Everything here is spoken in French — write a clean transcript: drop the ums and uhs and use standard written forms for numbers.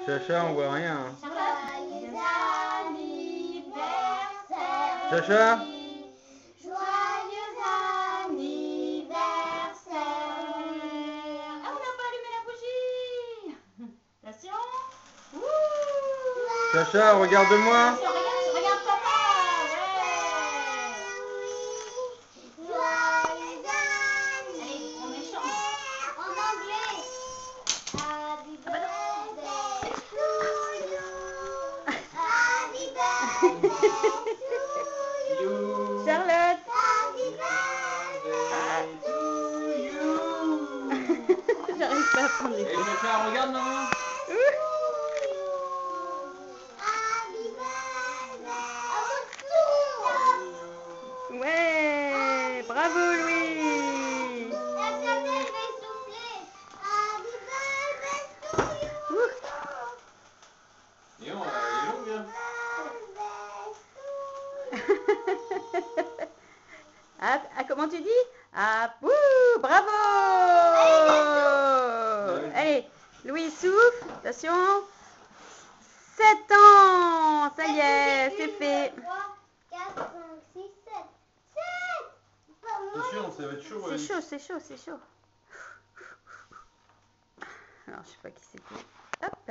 Chacha, on voit rien. Joyeux anniversaire. Chacha. Joyeux anniversaire. Ah, on n'a pas allumé la bougie. Attention. Chacha, regarde-moi. Regarde papa. Joyeux Allez, on est chante. en anglais. Happy birthday to you. Happy birthday to you. Charlotte. Happy birthday to you. J'arrive pas à prendre les Et photos. Chacha, regarde maman. Happy birthday to you. Ouais, bravo Louis. La chandelle va souffler. Happy birthday to you. Et on, elle est longue, hein. Ah, comment tu dis? Ah, wouh, bravo. Allez, Louis souffle, attention. 7 ans, ça y est, c'est fait. 3, 4, 5, 6, 7. 7. Attention, ça va être chaud. C'est chaud, c'est chaud, c'est chaud. Alors, je sais pas qui c'est. Hop.